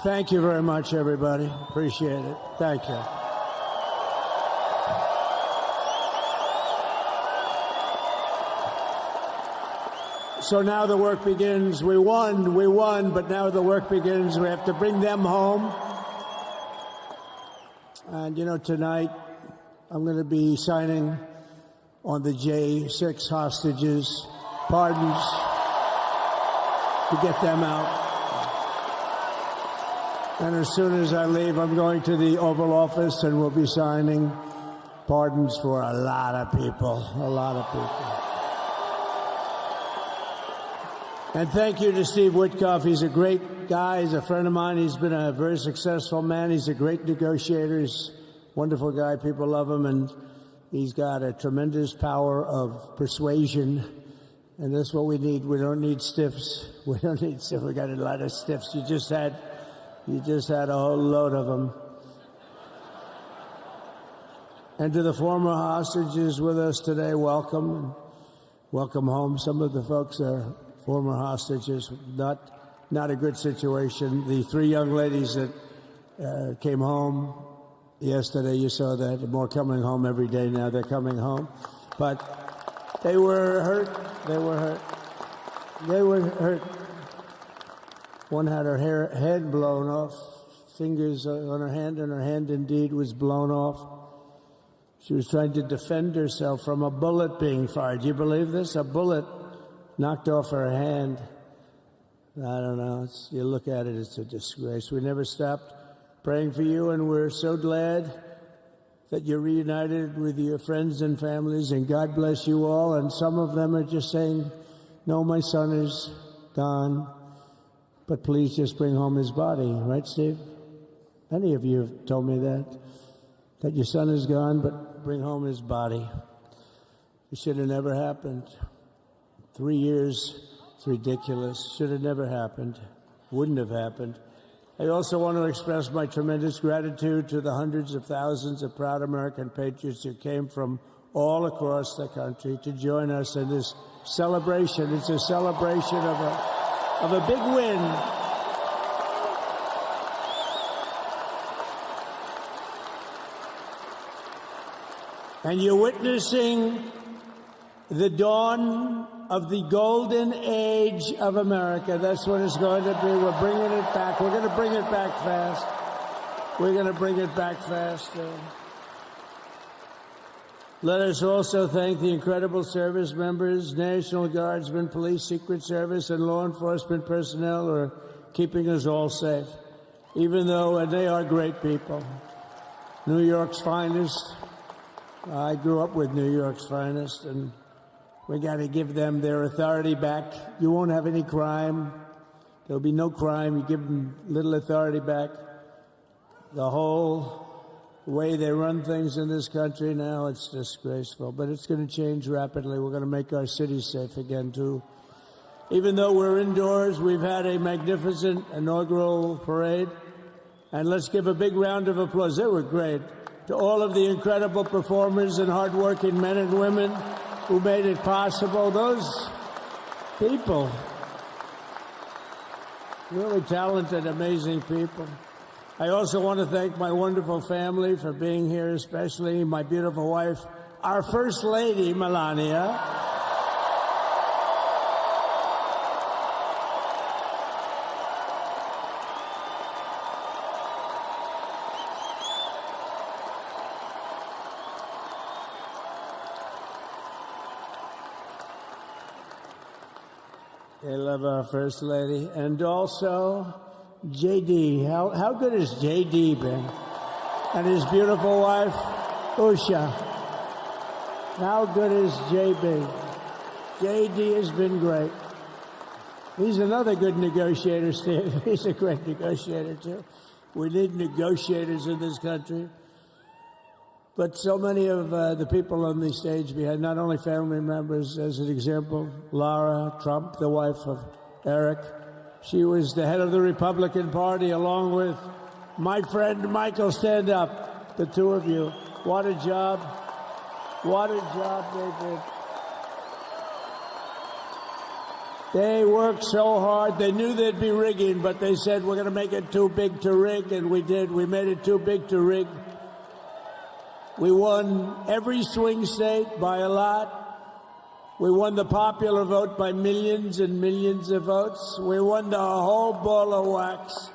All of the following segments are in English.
Thank you very much, everybody. Appreciate it. Thank you. So now the work begins. We won, but now the work begins. We have to bring them home. And, you know, tonight I'm going to be signing on the J6 hostages, pardons, to get them out. And as soon as I leave, I'm going to the Oval Office and we'll be signing pardons for a lot of people, a lot of people. And thank you to Steve Witkoff. He's a great guy. He's a friend of mine. He's been a very successful man. He's a great negotiator. He's a wonderful guy. People love him. And he's got a tremendous power of persuasion. And that's what we need. We don't need stiffs. We don't need stiffs. We got a lot of stiffs. You just had a whole load of them. And to the former hostages with us today, welcome. Welcome home. Some of the folks are former hostages, not a good situation. The three young ladies that came home yesterday, you saw that. They're more coming home every day now. They're coming home. But they were hurt. They were hurt. They were hurt. One had her head blown off, fingers on her hand, and her hand indeed was blown off. She was trying to defend herself from a bullet being fired. Do you believe this? A bullet knocked off her hand. I don't know. You look at it, it's a disgrace. We never stopped praying for you, and we're so glad that you're reunited with your friends and families, and God bless you all. And some of them are just saying, no, my son is gone, but please just bring home his body. Right, Steve? Many of you have told me that your son is gone, but bring home his body. It should have never happened. 3 years, it's ridiculous. Should have never happened. Wouldn't have happened. I also want to express my tremendous gratitude to the hundreds of thousands of proud American patriots who came from all across the country to join us in this celebration. It's a celebration of a big win. And you're witnessing the dawn of the golden age of America. That's what it's going to be. We're bringing it back. We're going to bring it back fast. We're going to bring it back fast. Let us also thank the incredible service members, National Guardsmen, Police, Secret Service, and law enforcement personnel who are keeping us all safe, even though, and they are great people. New York's finest. I grew up with New York's finest, and we got to give them their authority back. You won't have any crime. There'll be no crime. You give them little authority back. The whole way they run things in this country now, it's disgraceful. But it's going to change rapidly. We're going to make our cities safe again, too. Even though we're indoors, we've had a magnificent inaugural parade. And let's give a big round of applause. They were great. To all of the incredible performers and hardworking men and women who made it possible. Those people, really talented, amazing people. I also want to thank my wonderful family for being here, especially my beautiful wife, our First Lady, Melania. I love our First Lady. And also, J.D. How good has J.D. been? And his beautiful wife, Usha. How good is J.B.? J.D. has been great. He's another good negotiator, Steve. He's a great negotiator, too. We need negotiators in this country. But so many of the people on the stage behind, not only family members, as an example, Lara Trump, the wife of Eric. She was the head of the Republican Party, along with my friend Michael. Stand up, the two of you. What a job. What a job they did. They worked so hard. They knew there'd be rigging, but they said, we're going to make it too big to rig, and we did. We made it too big to rig. We won every swing state by a lot. We won the popular vote by millions and millions of votes. We won the whole ball of wax.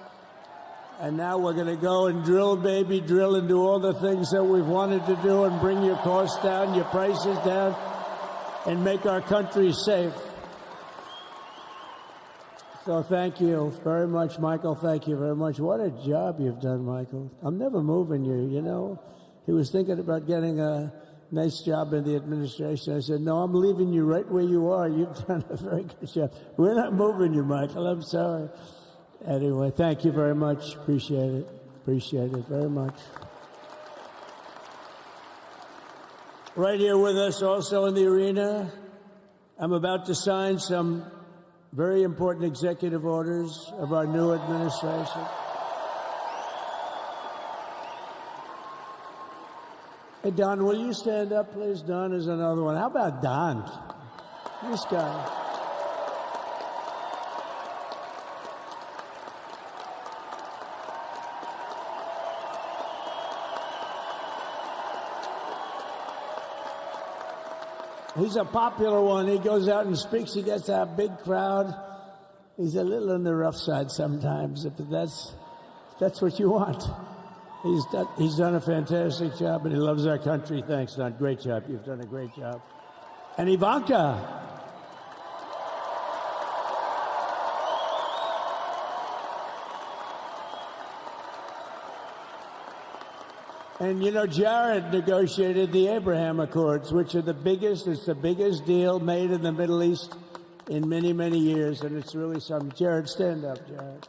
And now we're going to go and drill, baby, drill, and do all the things that we've wanted to do and bring your costs down, your prices down, and make our country safe. So thank you very much, Michael. Thank you very much. What a job you've done, Michael. I'm never moving you, you know. He was thinking about getting a nice job in the administration. I said, no, I'm leaving you right where you are. You've done a very good job. We're not moving you, Michael. I'm sorry. Anyway, thank you very much. Appreciate it. Appreciate it very much. Right here with us also in the arena, I'm about to sign some very important executive orders of our new administration. Hey, Don, will you stand up, please? Don is another one. How about Don? This guy. He's a popular one. He goes out and speaks. He gets a big crowd. He's a little on the rough side sometimes, but that's what you want. He's done a fantastic job, and he loves our country. Thanks, Don. Great job. You've done a great job. And Ivanka. And, you know, Jared negotiated the Abraham Accords, which are it's the biggest deal made in the Middle East in many, many years, and it's really something. Jared, stand up, Jared.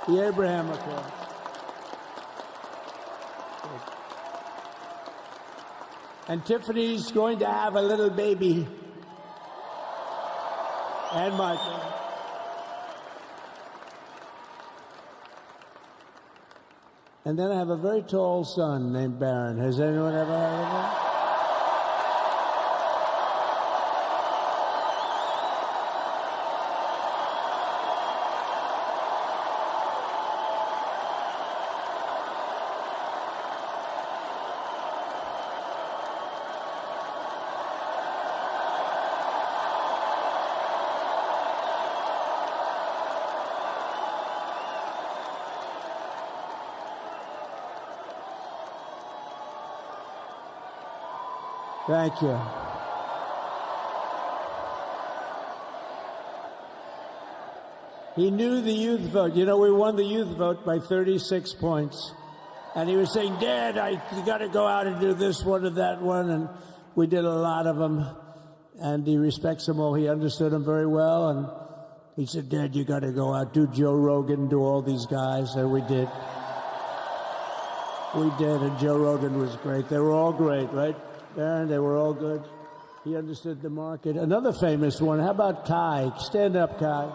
The Abraham Accords. And Tiffany's going to have a little baby. And Michael. And then I have a very tall son named Barron. Has anyone ever heard of him? Thank you. He knew the youth vote. You know, we won the youth vote by 36 points. And he was saying, Dad, you got to go out and do this one or that one. And we did a lot of them. And he respects them all. He understood them very well. And he said, Dad, you got to go out, do Joe Rogan, do all these guys. And we did. We did. And Joe Rogan was great. They were all great, right? Aaron, they were all good. He understood the market. Another famous one. How about Kai? Stand up, Kai.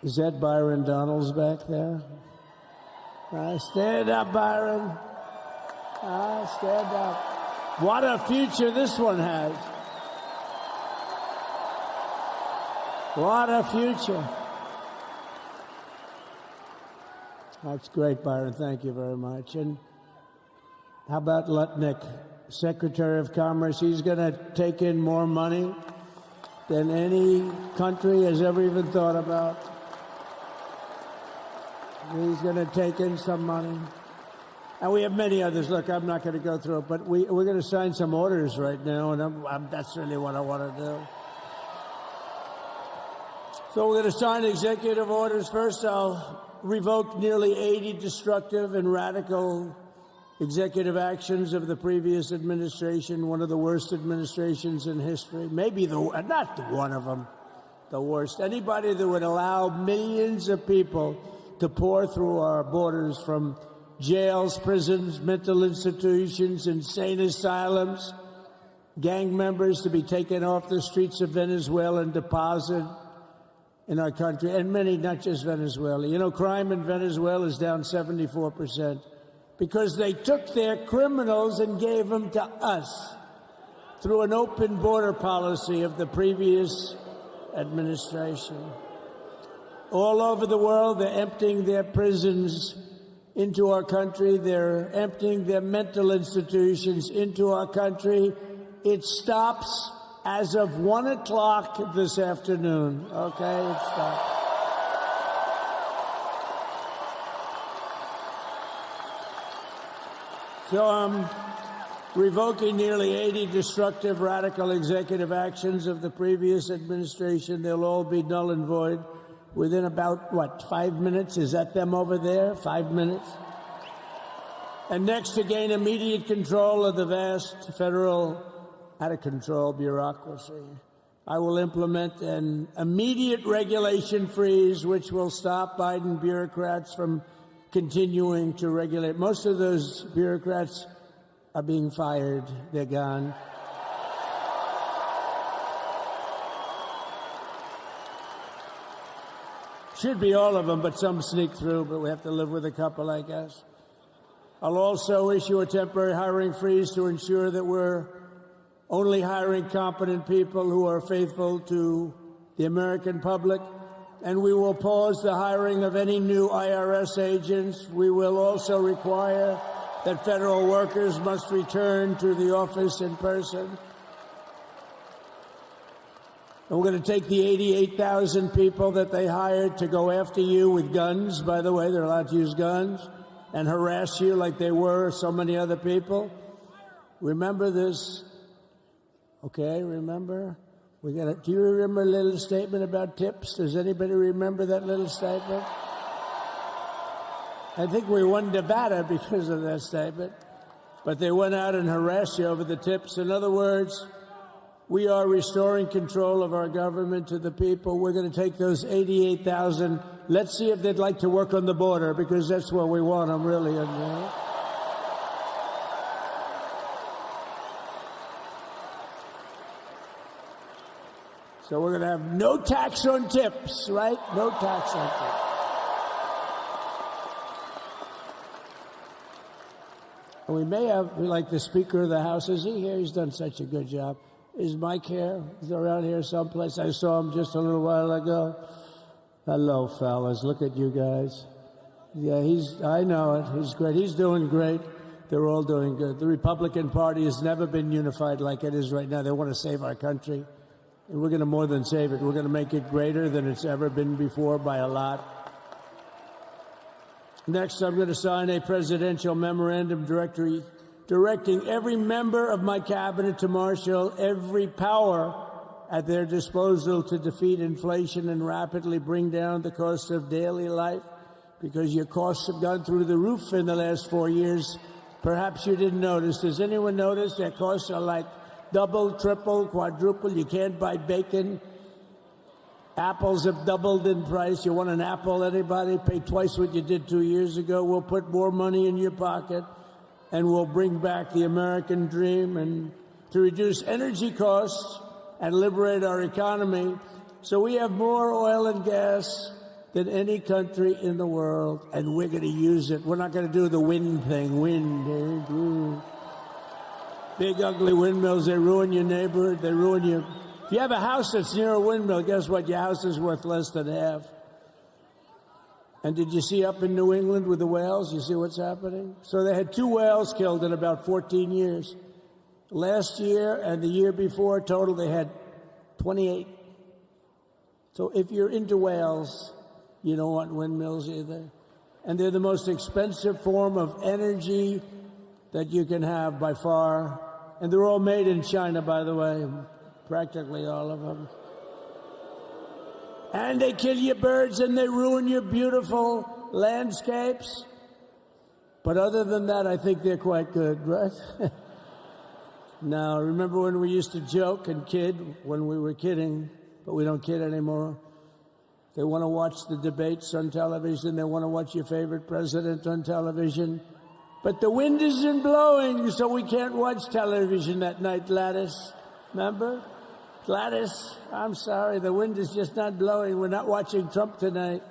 Is that Byron Donalds back there? Stand up, Byron. Stand up. What a future this one has. What a future. That's great, Byron. Thank you very much. And how about Lutnick, Secretary of Commerce? He's going to take in more money than any country has ever even thought about. He's going to take in some money. And we have many others. Look, I'm not going to go through it, but we're going to sign some orders right now, and that's really what I want to do. So we're going to sign executive orders. First, I'll revoke nearly 80 destructive and radical executive actions of the previous administration, one of the worst administrations in history. Maybe not one of them, the worst. Anybody that would allow millions of people to pour through our borders from jails, prisons, mental institutions, insane asylums, gang members to be taken off the streets of Venezuela and deposited in our country, and many, not just Venezuela. You know, crime in Venezuela is down 74% because they took their criminals and gave them to us through an open border policy of the previous administration. All over the world, they're emptying their prisons into our country. They're emptying their mental institutions into our country. It stops as of 1 o'clock this afternoon. Okay, it stops. So I'm revoking nearly 80 destructive, radical executive actions of the previous administration. They'll all be null and void within about, 5 minutes? Is that them over there? 5 minutes? And next, to gain immediate control of the vast federal, out-of-control bureaucracy, I will implement an immediate regulation freeze, which will stop Biden bureaucrats from continuing to regulate. Most of those bureaucrats are being fired. They're gone. Should be all of them, but some sneak through, but we have to live with a couple, I guess. I'll also issue a temporary hiring freeze to ensure that we're only hiring competent people who are faithful to the American public. And we will pause the hiring of any new IRS agents. We will also require that federal workers must return to the office in person. And we're going to take the 88,000 people that they hired to go after you with guns. By the way, they're allowed to use guns and harass you like they were so many other people. Remember this. Okay, remember? Do you remember a little statement about tips? Does anybody remember that little statement? I think we won Nevada because of that statement. But they went out and harassed you over the tips. In other words, we are restoring control of our government to the people. We're going to take those 88,000. Let's see if they'd like to work on the border, because that's where we want them, really. So we're going to have no tax on tips, right? No tax on tips. And we may have, like the Speaker of the House, is he here? He's done such a good job. Is Mike here? He's around here someplace. I saw him just a little while ago. Hello, fellas. Look at you guys. Yeah, I know it. He's great. He's doing great. They're all doing good. The Republican Party has never been unified like it is right now. They want to save our country. And we're going to more than save it. We're going to make it greater than it's ever been before by a lot. Next, I'm going to sign a presidential memorandum directing every member of my cabinet to marshal every power at their disposal to defeat inflation and rapidly bring down the cost of daily life, because your costs have gone through the roof in the last 4 years. Perhaps you didn't notice. Does anyone notice that costs are like double, triple, quadruple? You can't buy bacon. Apples have doubled in price. You want an apple, anybody? Pay twice what you did 2 years ago. We'll put more money in your pocket, and we'll bring back the American dream and to reduce energy costs and liberate our economy. So we have more oil and gas than any country in the world, and we're going to use it. We're not going to do the wind thing. Wind. Big, ugly windmills, they ruin your neighborhood. They ruin you. If you have a house that's near a windmill, guess what? Your house is worth less than half. And did you see up in New England with the whales? You see what's happening? So they had 2 whales killed in about 14 years. Last year and the year before, total, they had 28. So if you're into whales, you don't want windmills either. And they're the most expensive form of energy that you can have by far. And they're all made in China, by the way, practically all of them. And they kill your birds and they ruin your beautiful landscapes. But other than that, I think they're quite good, right? Now, remember when we used to joke and kid when we were kidding, but we don't kid anymore? They want to watch the debates on television. They want to watch your favorite president on television. But the wind isn't blowing, so we can't watch television that night, Gladys. Remember? Gladys, I'm sorry, the wind is just not blowing. We're not watching Trump tonight.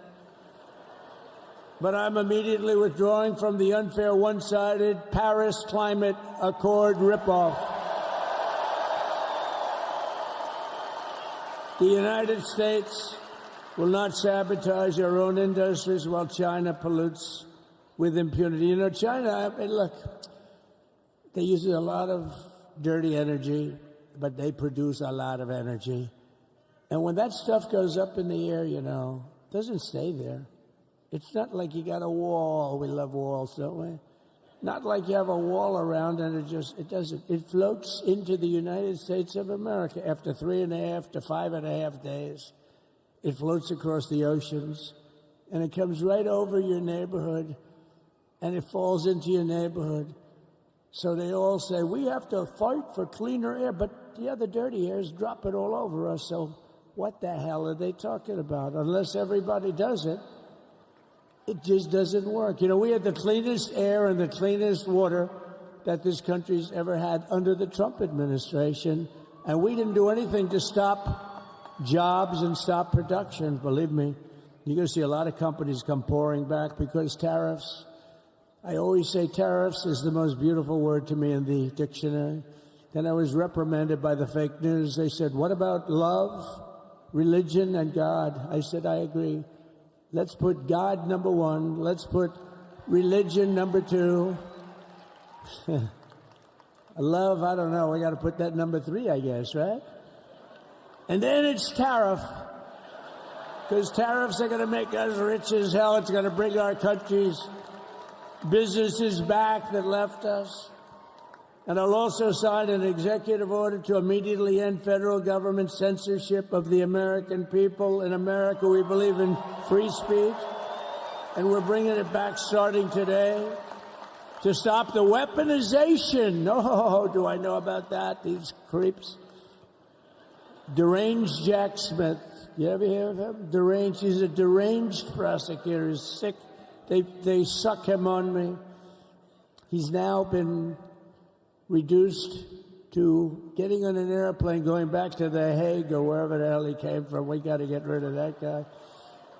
But I'm immediately withdrawing from the unfair, one-sided Paris Climate Accord ripoff. The United States will not sabotage our own industries while China pollutes with impunity. You know, China, I mean, look, they use a lot of dirty energy, but they produce a lot of energy. And when that stuff goes up in the air, you know, it doesn't stay there. It's not like you got a wall. We love walls, don't we? Not like you have a wall around and it doesn't. It floats into the United States of America after 3.5 to 5.5 days. It floats across the oceans and it comes right over your neighborhood and it falls into your neighborhood. So they all say, we have to fight for cleaner air, but the other dirty air is dropping all over us. So what the hell are they talking about? Unless everybody does it, it just doesn't work. You know, we had the cleanest air and the cleanest water that this country's ever had under the Trump administration, and we didn't do anything to stop jobs and stop production. Believe me, you're going to see a lot of companies come pouring back because tariffs. I always say tariffs is the most beautiful word to me in the dictionary. Then I was reprimanded by the fake news. They said, what about love, religion, and God? I said, I agree. Let's put God number one. Let's put religion number two. Love, I don't know. We got to put that number 3, I guess, right? And then it's tariff. Because tariffs are going to make us rich as hell. It's going to bring our country's businesses back that left us. And I'll also sign an executive order to immediately end federal government censorship of the American people. In America, we believe in free speech, and we're bringing it back starting today to stop the weaponization. Oh, do I know about that? These creeps. Deranged Jack Smith. You ever hear of him? Deranged. He's a deranged prosecutor. He's sick. They suck him on me. He's now been reduced to getting on an airplane, going back to The Hague or wherever the hell he came from. We got to get rid of that guy.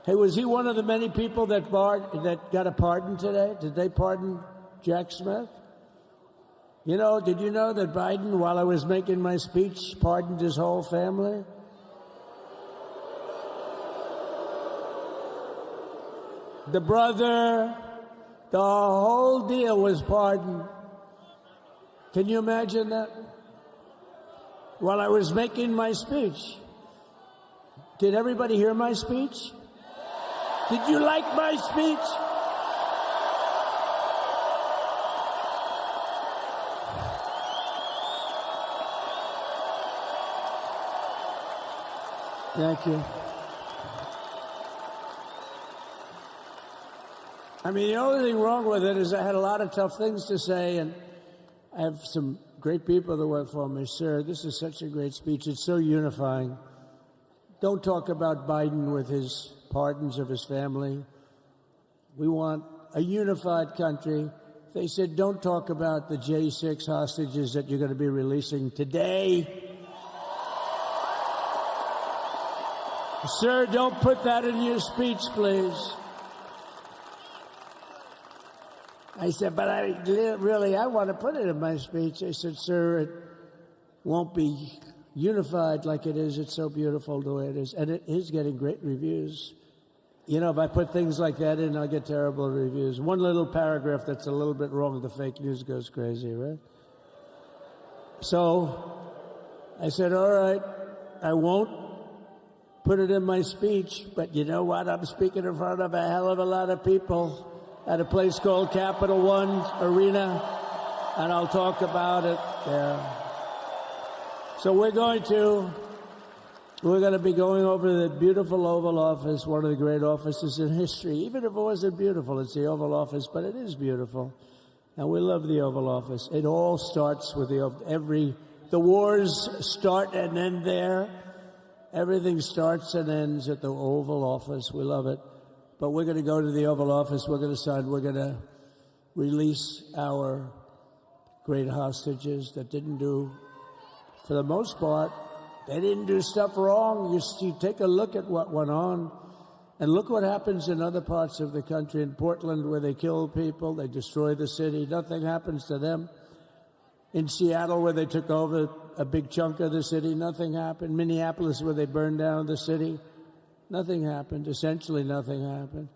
Hey, was he one of the many people that got a pardon today? Did they pardon Jack Smith? You know, did you know that Biden, while I was making my speech, pardoned his whole family? The brother, the whole deal was pardoned. Can you imagine that? While I was making my speech. Did everybody hear my speech? Did you like my speech? Thank you. I mean, the only thing wrong with it is I had a lot of tough things to say, and I have some great people that work for me. Sir, this is such a great speech. It's so unifying. Don't talk about Biden with his pardons of his family. We want a unified country. They said, don't talk about the J6 hostages that you're going to be releasing today. Sir, don't put that in your speech, please. I said, but I want to put it in my speech. They said, sir, it won't be unified like it is. It's so beautiful the way it is. And it is getting great reviews. You know, if I put things like that in, I'll get terrible reviews. One little paragraph that's a little bit wrong, the fake news goes crazy, right? So I said, all right, I won't put it in my speech, but you know what? I'm speaking in front of a hell of a lot of people at a place called Capital One Arena, and I'll talk about it there. So we're going to be going over the beautiful Oval Office, one of the great offices in history. Even if it wasn't beautiful, it's the Oval Office, but it is beautiful. And we love the Oval Office. It all starts with the wars start and end there. Everything starts and ends at the Oval Office. We love it. But we're going to go to the Oval Office. We're going to sign. We're going to release our great hostages that didn't do, for the most part, they didn't do stuff wrong. You take a look at what went on, and look what happens in other parts of the country. In Portland, where they kill people, they destroy the city, nothing happens to them. In Seattle, where they took over a big chunk of the city, nothing happened. Minneapolis, where they burned down the city, nothing happened. Essentially nothing happened.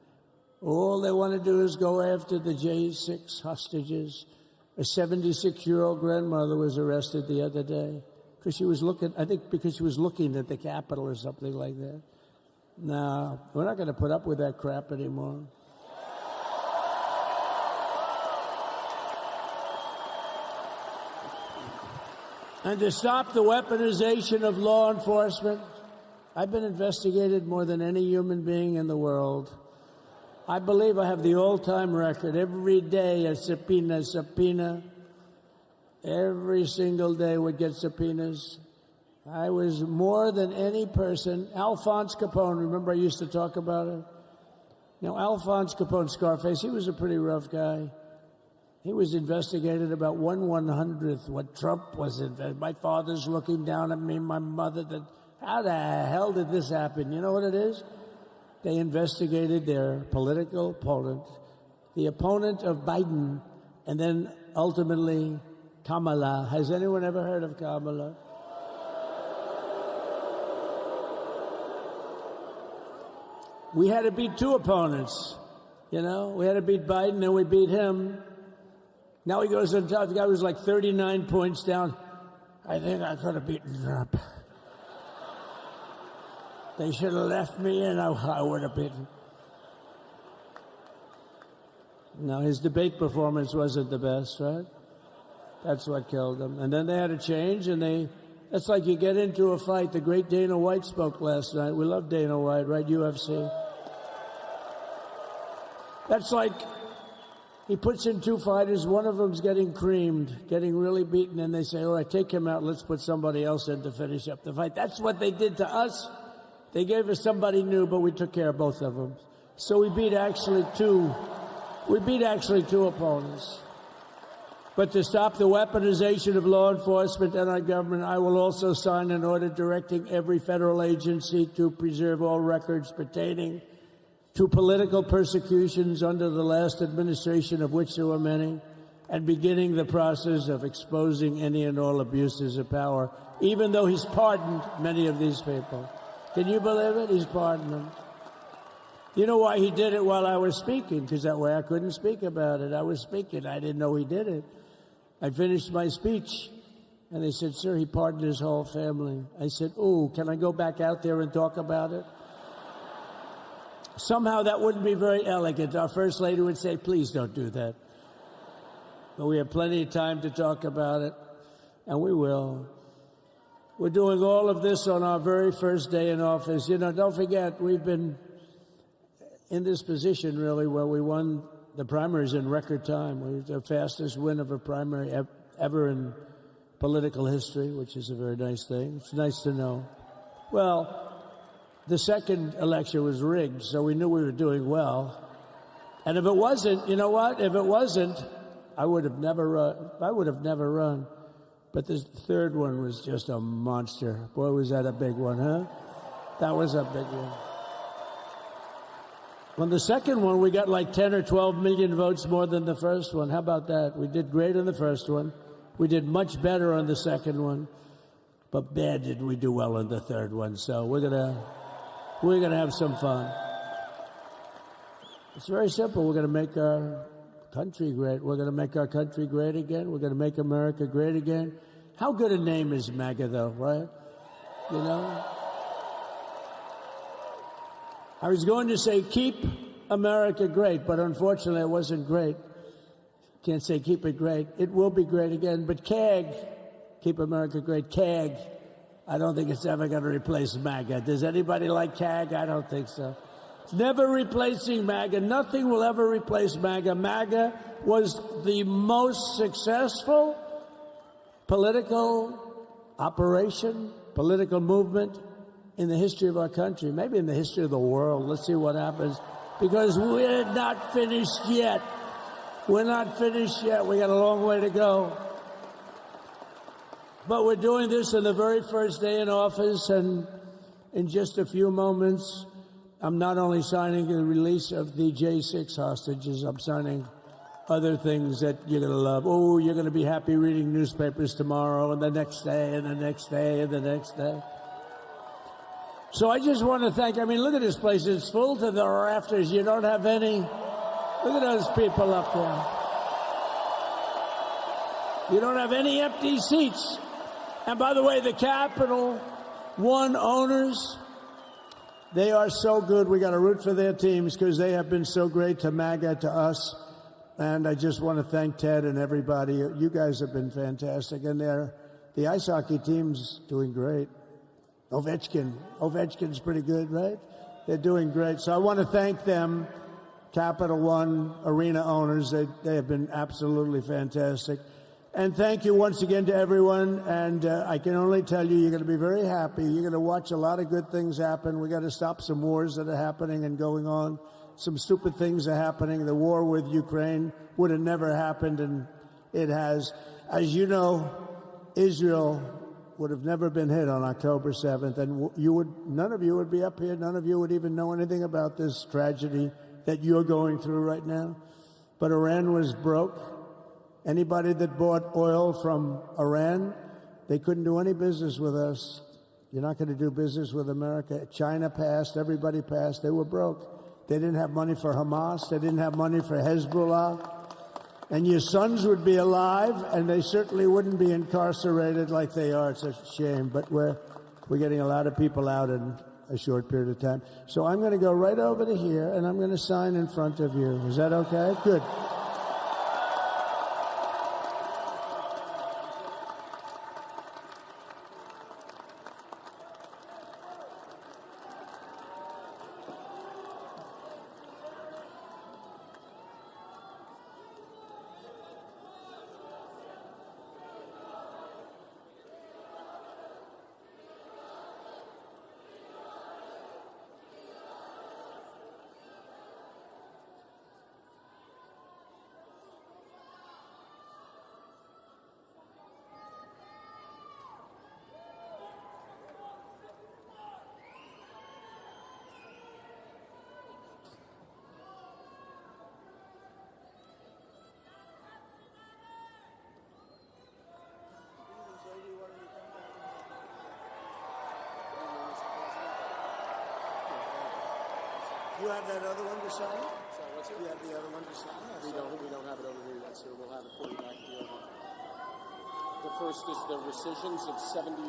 All they want to do is go after the J6 hostages. A 76-year-old grandmother was arrested the other day because she was looking, I think because she was looking at the Capitol or something like that. No, we're not going to put up with that crap anymore. And to stop the weaponization of law enforcement, I've been investigated more than any human being in the world. I believe I have the all-time record. Every day a subpoena. Every single day would get subpoenas. I was more than any person. Alphonse Capone, remember I used to talk about it? Now, Alphonse Capone, Scarface, he was a pretty rough guy. He was investigated about 1/100th what Trump was investigated. My father's looking down at me, my mother, how the hell did this happen? You know what it is? They investigated their political opponent, the opponent of Biden, and then ultimately Kamala. Has anyone ever heard of Kamala? We had to beat two opponents, you know. We had to beat Biden, and we beat him. Now he goes on top. The guy was like 39 points down. I think I could have beaten Trump. They should have left me in. I would have beaten. No, his debate performance wasn't the best, right? That's what killed him. And then they had to change, and that's like you get into a fight. The great Dana White spoke last night. We love Dana White, right? UFC. That's like he puts in two fighters. One of them's getting creamed, getting really beaten, and they say, all right, take him out. Let's put somebody else in to finish up the fight. That's what they did to us. They gave us somebody new, but we took care of both of them. So we beat actually two opponents. But to stop the weaponization of law enforcement and our government, I will also sign an order directing every federal agency to preserve all records pertaining to political persecutions under the last administration, of which there were many, and beginning the process of exposing any and all abuses of power, even though he's pardoned many of these people. Can you believe it? He's pardoned them. You know why he did it while I was speaking? Because that way I couldn't speak about it. I was speaking. I didn't know he did it. I finished my speech, and they said, sir, he pardoned his whole family. I said, ooh, can I go back out there and talk about it? Somehow that wouldn't be very elegant. Our First Lady would say, please don't do that. But we have plenty of time to talk about it, and we will. We're doing all of this on our very first day in office. You know, don't forget, we've been in this position, really, where we won the primaries in record time. We were the fastest win of a primary ever in political history, which is a very nice thing. It's nice to know. Well, the second election was rigged, so we knew we were doing well. And if it wasn't, you know what? If it wasn't, I would have never run. But this third one was just a monster. Boy, was that a big one, huh? That was a big one. On the second one, we got like 10 or 12 million votes more than the first one. How about that? We did great on the first one. We did much better on the second one. But bad did we do well on the third one. So we're gonna have some fun. It's very simple. We're gonna make our country great. We're gonna make our country great again. We're gonna make America great again. How good a name is MAGA, though, right? You know? I was going to say, keep America great, but unfortunately it wasn't great. Can't say keep it great. It will be great again, but CAG, keep America great, CAG, I don't think it's ever going to replace MAGA. Does anybody like CAG? I don't think so. It's never replacing MAGA. Nothing will ever replace MAGA. MAGA was the most successful political operation, political movement in the history of our country, maybe in the history of the world. Let's see what happens, because we're not finished yet. We're not finished yet. We got a long way to go. But we're doing this on the very first day in office, and in just a few moments, I'm not only signing the release of the J6 hostages, I'm signing other things that you're going to love. Oh, you're going to be happy reading newspapers tomorrow and the next day and the next day and the next day. So I just want to thank, I mean, look at this place. It's full to the rafters. You don't have any. Look at those people up there. You don't have any empty seats. And by the way, the Capital One owners, they are so good. We got to root for their teams because they have been so great to MAGA, to us. And I just want to thank Ted and everybody. You guys have been fantastic. And the ice hockey team's doing great. Ovechkin's pretty good, right? They're doing great. So I want to thank them, Capital One arena owners. They have been absolutely fantastic. And thank you once again to everyone. And I can only tell you, you're going to be very happy. You're going to watch a lot of good things happen. We got to stop some wars that are happening and going on. Some stupid things are happening. The war with Ukraine would have never happened, and it has. As you know, Israel would have never been hit on October 7th, and none of you would be up here. None of you would even know anything about this tragedy that you're going through right now. But Iran was broke. Anybody that bought oil from Iran, they couldn't do any business with us. You're not going to do business with America. China passed. Everybody passed. They were broke. They didn't have money for Hamas. They didn't have money for Hezbollah. And your sons would be alive, and they certainly wouldn't be incarcerated like they are. It's a shame. But we're getting a lot of people out in a short period of time. So I'm going to go right over to here, and I'm going to sign in front of you. Is that okay? Good. You have that other one to sign? Sorry, what's it? You have the other one to sign? We don't have it over here yet, sir. We'll have it for you back here. The first is the rescissions of 78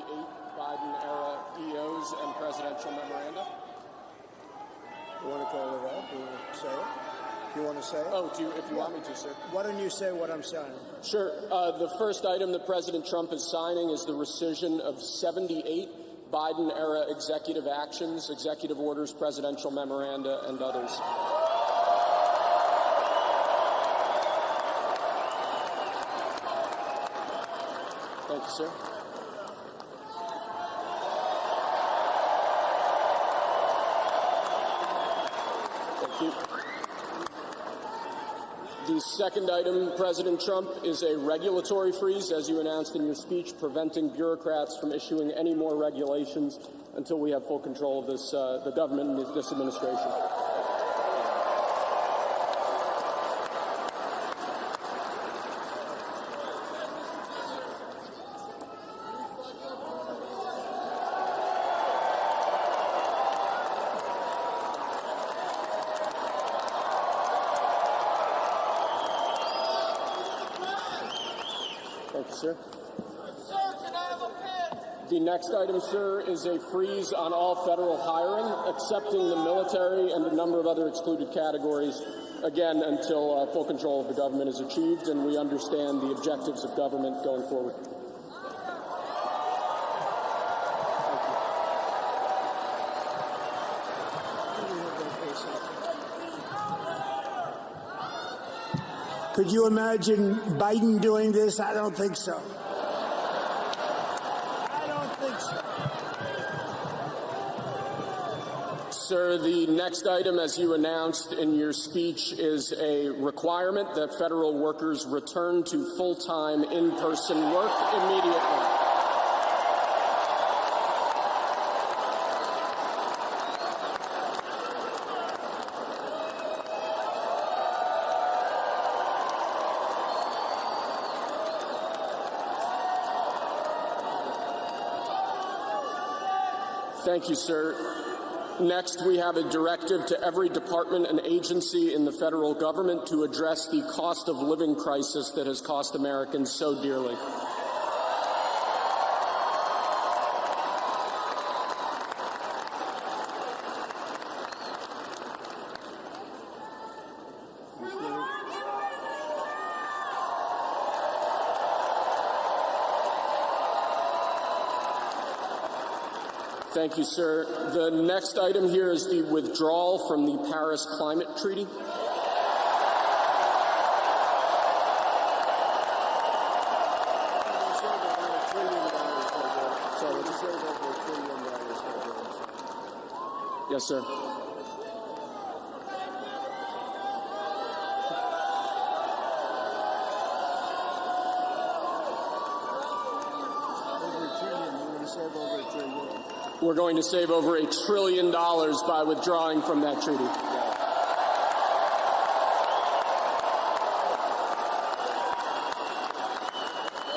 Biden-era EOs and presidential memoranda. You want to call it out? Do you want to say it? Do you want to say it? Oh, if you want me to, sir. Why don't you say what I'm signing? Sure. The first item that President Trump is signing is the rescission of 78 Biden-era executive actions, executive orders, presidential memoranda, and others. Thank you, sir. Thank you. The second item, President Trump, is a regulatory freeze, as you announced in your speech, preventing bureaucrats from issuing any more regulations until we have full control of this, the government and this administration. Thank you, sir. Sir, can I have a pen? The next item, sir, is a freeze on all federal hiring, excepting the military and a number of other excluded categories, again, until full control of the government is achieved and we understand the objectives of government going forward. Could you imagine Biden doing this? I don't think so. I don't think so. Sir, the next item, as you announced in your speech, is a requirement that federal workers return to full-time in-person work immediately. Thank you, sir. Next, we have a directive to every department and agency in the federal government to address the cost of living crisis that has cost Americans so dearly. Thank you, sir. The next item here is the withdrawal from the Paris Climate Treaty. Yes, sir. We're going to save over $1 trillion by withdrawing from that treaty.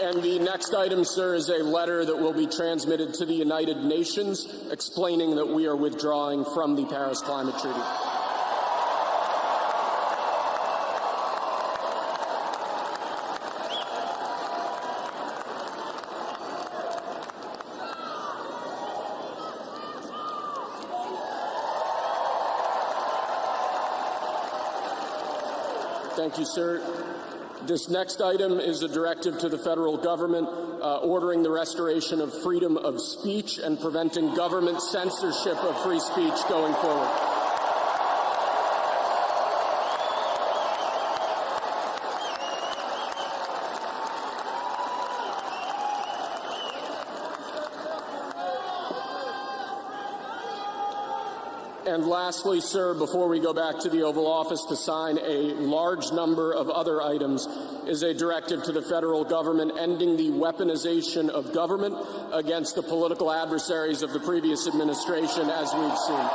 And the next item, sir, is a letter that will be transmitted to the United Nations explaining that we are withdrawing from the Paris Climate Treaty. Thank you, sir. This next item is a directive to the federal government ordering the restoration of freedom of speech and preventing government censorship of free speech going forward. And lastly, sir, before we go back to the Oval Office to sign a large number of other items, is a directive to the federal government ending the weaponization of government against the political adversaries of the previous administration, as we've seen.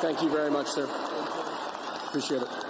Thank you very much, sir. Appreciate it.